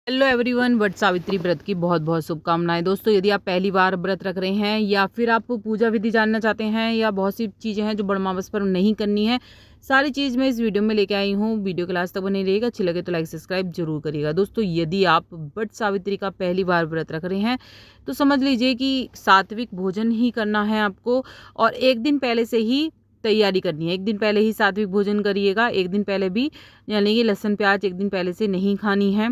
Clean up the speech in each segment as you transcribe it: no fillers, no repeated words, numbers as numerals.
Hello everyone, Vat Savitri व्रत की बहुत बहुत शुभकामनाएं। दोस्तों, यदि आप पहली बार व्रत रख रहे हैं या फिर आप पूजा विधि जानना चाहते हैं या बहुत सी चीज़ें हैं जो बड़मावस पर नहीं करनी है, सारी चीज़ मैं इस वीडियो में लेके आई हूँ। वीडियो के लास्ट तक बने रहिएगा। अच्छी लगे तो लाइक सब्सक्राइब जरूर करिएगा। दोस्तों, यदि आप वट सावित्री का पहली बार व्रत रख रहे हैं तो समझ लीजिए कि सात्विक भोजन ही करना है आपको, और एक दिन पहले से ही तैयारी करनी है। एक दिन पहले ही सात्विक भोजन करिएगा। एक दिन पहले भी, यानी कि लहसुन प्याज एक दिन पहले से नहीं खानी है।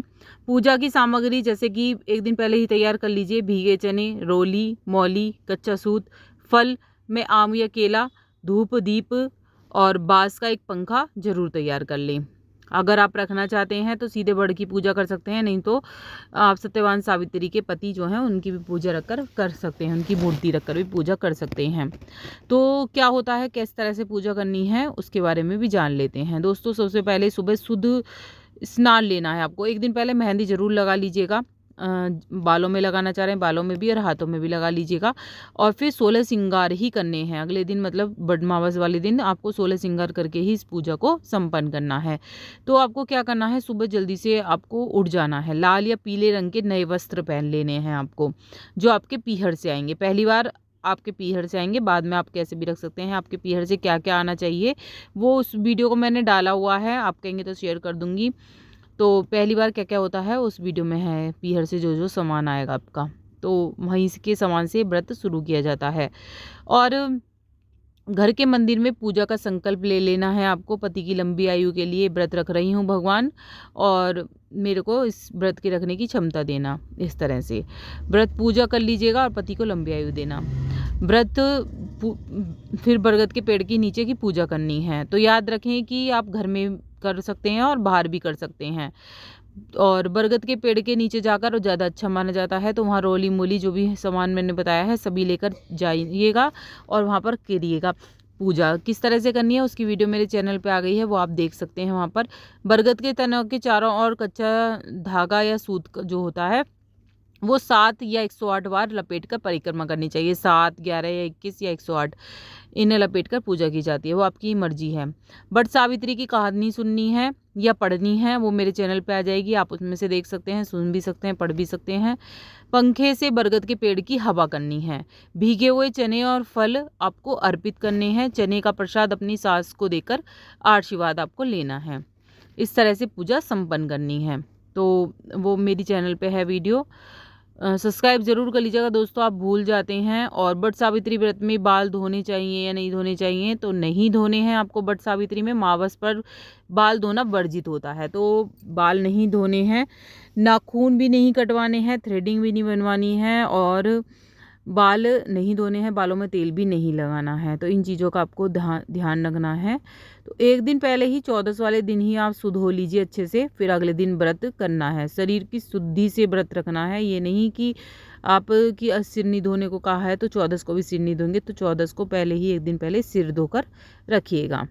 पूजा की सामग्री जैसे कि एक दिन पहले ही तैयार कर लीजिए। भीगे चने, रोली, मौली, कच्चा सूत, फल में आम या केला, धूप, दीप और बांस का एक पंखा जरूर तैयार कर लें। अगर आप रखना चाहते हैं तो सीधे बड़ की पूजा कर सकते हैं, नहीं तो आप सत्यवान सावित्री के पति जो हैं उनकी भी पूजा रखकर कर सकते हैं, उनकी मूर्ति रखकर भी पूजा कर सकते हैं। तो क्या होता है, किस तरह से पूजा करनी है उसके बारे में भी जान लेते हैं। दोस्तों, सबसे पहले सुबह शुद्ध स्नान लेना है आपको। एक दिन पहले मेहंदी ज़रूर लगा लीजिएगा। बालों में लगाना चाह रहे हैं, बालों में भी और हाथों में भी लगा लीजिएगा। और फिर 16 श्रृंगार ही करने हैं अगले दिन, मतलब बड़मावस वाले दिन आपको 16 श्रृंगार करके ही इस पूजा को संपन्न करना है। तो आपको क्या करना है, सुबह जल्दी से आपको उठ जाना है। लाल या पीले रंग के नए वस्त्र पहन लेने हैं आपको, जो आपके पीहर से आएंगे। पहली बार आपके पीहर से आएंगे, बाद में आप कैसे भी रख सकते हैं। आपके पीहर से क्या क्या आना चाहिए वो उस वीडियो को मैंने डाला हुआ है, आप कहेंगे तो शेयर कर दूंगी। तो पहली बार क्या क्या होता है उस वीडियो में है, पीहर से जो जो सामान आएगा आपका, तो वहीं के सामान से व्रत शुरू किया जाता है। और घर के मंदिर में पूजा का संकल्प ले लेना है आपको। पति की लंबी आयु के लिए व्रत रख रही हूँ भगवान, और मेरे को इस व्रत के रखने की क्षमता देना। इस तरह से व्रत पूजा कर लीजिएगा और पति को लंबी आयु देना। व्रत फिर बरगद के पेड़ के नीचे की पूजा करनी है। तो याद रखें कि आप घर में कर सकते हैं और बाहर भी कर सकते हैं। और बरगद के पेड़ के नीचे जाकर और ज़्यादा अच्छा माना जाता है। तो वहाँ रोली मोली जो भी सामान मैंने बताया है सभी लेकर जाइएगा और वहाँ पर करिएगा। पूजा किस तरह से करनी है उसकी वीडियो मेरे चैनल पे आ गई है, वो आप देख सकते हैं। वहाँ पर बरगद के तनों के चारों ओर कच्चा धागा या सूत जो होता है वो 7 या 108 बार लपेट कर परिक्रमा करनी चाहिए। 7, 11 या 21 या 108 इन्हें लपेट कर पूजा की जाती है, वो आपकी मर्जी है। बट सावित्री की कहानी सुननी है या पढ़नी है वो मेरे चैनल पे आ जाएगी, आप उसमें से देख सकते हैं, सुन भी सकते हैं, पढ़ भी सकते हैं। पंखे से बरगद के पेड़ की हवा करनी है। भीगे हुए चने और फल आपको अर्पित करने हैं। चने का प्रसाद अपनी सास को देकर आशीर्वाद आपको लेना है। इस तरह से पूजा संपन्न करनी है। तो वो मेरी चैनल पे है वीडियो, सब्सक्राइब जरूर कर लीजिएगा। दोस्तों, आप भूल जाते हैं। और बट सावित्री व्रत में बाल धोने चाहिए या नहीं धोने चाहिए, तो नहीं धोने हैं आपको। बट सावित्री में मावस पर बाल धोना वर्जित होता है, तो बाल नहीं धोने हैं। नाखून भी नहीं कटवाने हैं, थ्रेडिंग भी नहीं बनवानी है, और बाल नहीं धोने हैं, बालों में तेल भी नहीं लगाना है। तो इन चीज़ों का आपको ध्यान रखना है। तो एक दिन पहले ही 14 वाले दिन ही आप शुद्ध हो लीजिए अच्छे से, फिर अगले दिन व्रत करना है। शरीर की शुद्धि से व्रत रखना है। ये नहीं कि आप की सिर नहीं धोने को कहा है तो 14 को भी सिर नहीं धोंगे, तो 14 को पहले ही एक दिन पहले सिर धोकर रखिएगा,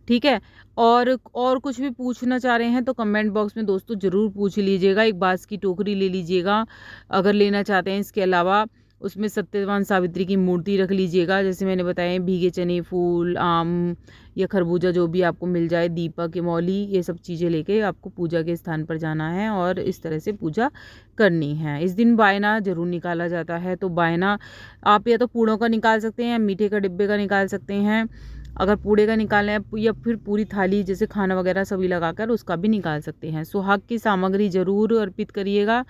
ठीक है। और कुछ भी पूछना चाह रहे हैं तो कमेंट बॉक्स में दोस्तों ज़रूर पूछ लीजिएगा। एक बांस की टोकरी ले लीजिएगा अगर लेना चाहते हैं। इसके अलावा उसमें सत्यवान सावित्री की मूर्ति रख लीजिएगा। जैसे मैंने बताया, भीगे चने, फूल, आम या खरबूजा जो भी आपको मिल जाए, दीपक, मौली, ये सब चीज़ें लेके आपको पूजा के स्थान पर जाना है और इस तरह से पूजा करनी है। इस दिन बायना जरूर निकाला जाता है। तो बायना आप या तो पूड़ों का निकाल सकते हैं या मीठे का डिब्बे का निकाल सकते हैं। अगर पूड़े का निकालना है या फिर पूरी थाली जैसे खाना वगैरह सभी लगाकर उसका भी निकाल सकते हैं। सुहाग की सामग्री जरूर अर्पित करिएगा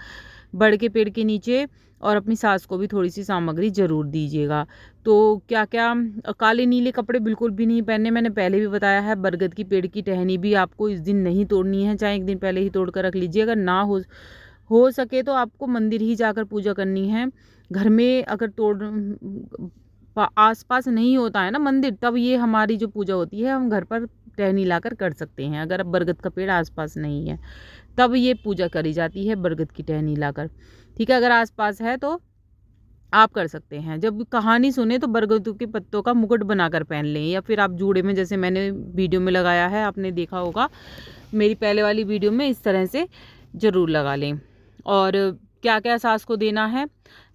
बड़ के पेड़ के नीचे, और अपनी सास को भी थोड़ी सी सामग्री जरूर दीजिएगा। तो क्या क्या, काले नीले कपड़े बिल्कुल भी नहीं पहनने, मैंने पहले भी बताया है। बरगद की पेड़ की टहनी भी आपको इस दिन नहीं तोड़नी है, चाहे एक दिन पहले ही तोड़ कर रख लीजिए। अगर ना हो सके तो आपको मंदिर ही जाकर पूजा करनी है। घर में अगर आसपास नहीं होता है ना मंदिर, तब ये हमारी जो पूजा होती है हम घर पर टहनी लाकर कर सकते हैं। अगर अब बरगद का पेड़ आसपास नहीं है तब ये पूजा करी जाती है बरगद की टहनी लाकर, ठीक है। अगर आसपास है तो आप कर सकते हैं। जब कहानी सुने तो बरगद के पत्तों का मुकुट बनाकर पहन लें, या फिर आप जूड़े में, जैसे मैंने वीडियो में लगाया है, आपने देखा होगा मेरी पहले वाली वीडियो में, इस तरह से ज़रूर लगा लें। और क्या क्या सास को देना है,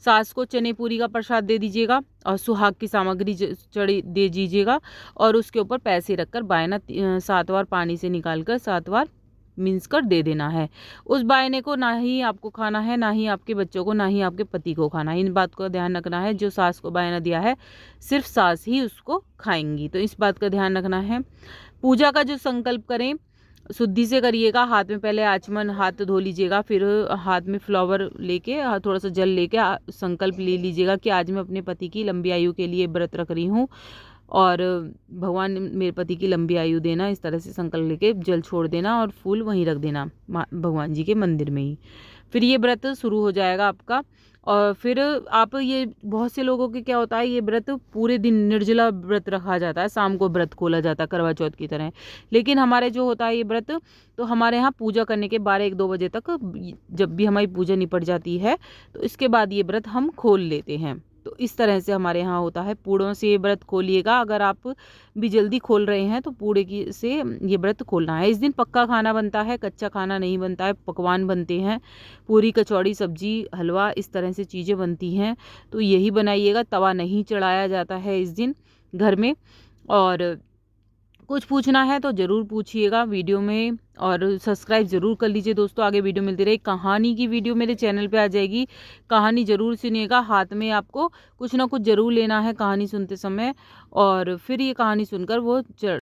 सास को चने पूरी का प्रसाद दे दीजिएगा और सुहाग की सामग्री चढ़ी दे दीजिएगा, और उसके ऊपर पैसे रखकर बायना 7 बार पानी से निकाल कर 7 बार मीन्स कर दे देना है। उस बायने को ना ही आपको खाना है, ना ही आपके बच्चों को, ना ही आपके पति को खाना है। इन बात का ध्यान रखना है। जो सास को बायना दिया है सिर्फ सास ही उसको खाएंगी, तो इस बात का ध्यान रखना है। पूजा का जो संकल्प करें शुद्धि से करिएगा। हाथ में पहले आचमन हाथ धो लीजिएगा, फिर हाथ में फ्लावर लेके थोड़ा सा जल लेके संकल्प ले लीजिएगा कि आज मैं अपने पति की लंबी आयु के लिए व्रत रख रही हूँ और भगवान मेरे पति की लंबी आयु देना। इस तरह से संकल्प लेके जल छोड़ देना और फूल वहीं रख देना भगवान जी के मंदिर में ही। फिर ये व्रत शुरू हो जाएगा आपका। और फिर आप ये बहुत से लोगों के क्या होता है, ये व्रत पूरे दिन निर्जला व्रत रखा जाता है, शाम को व्रत खोला जाता है करवा चौथ की तरह। लेकिन हमारे जो होता है ये व्रत, तो हमारे यहाँ पूजा करने के 12-1-2 बजे तक जब भी हमारी पूजा निपट जाती है तो इसके बाद ये व्रत हम खोल लेते हैं। तो इस तरह से हमारे यहाँ होता है। पूड़ों से ये व्रत खोलिएगा। अगर आप भी जल्दी खोल रहे हैं तो पूड़े की से ये व्रत खोलना है। इस दिन पक्का खाना बनता है, कच्चा खाना नहीं बनता है। पकवान बनते हैं, पूरी कचौड़ी सब्जी हलवा इस तरह से चीज़ें बनती हैं, तो यही बनाइएगा। तवा नहीं चढ़ाया जाता है इस दिन घर में। और कुछ पूछना है तो ज़रूर पूछिएगा वीडियो में, और सब्सक्राइब ज़रूर कर लीजिए दोस्तों। आगे वीडियो मिलती रही। कहानी की वीडियो मेरे चैनल पे आ जाएगी, कहानी ज़रूर सुनिएगा। हाथ में आपको कुछ ना कुछ ज़रूर लेना है कहानी सुनते समय, और फिर ये कहानी सुनकर वो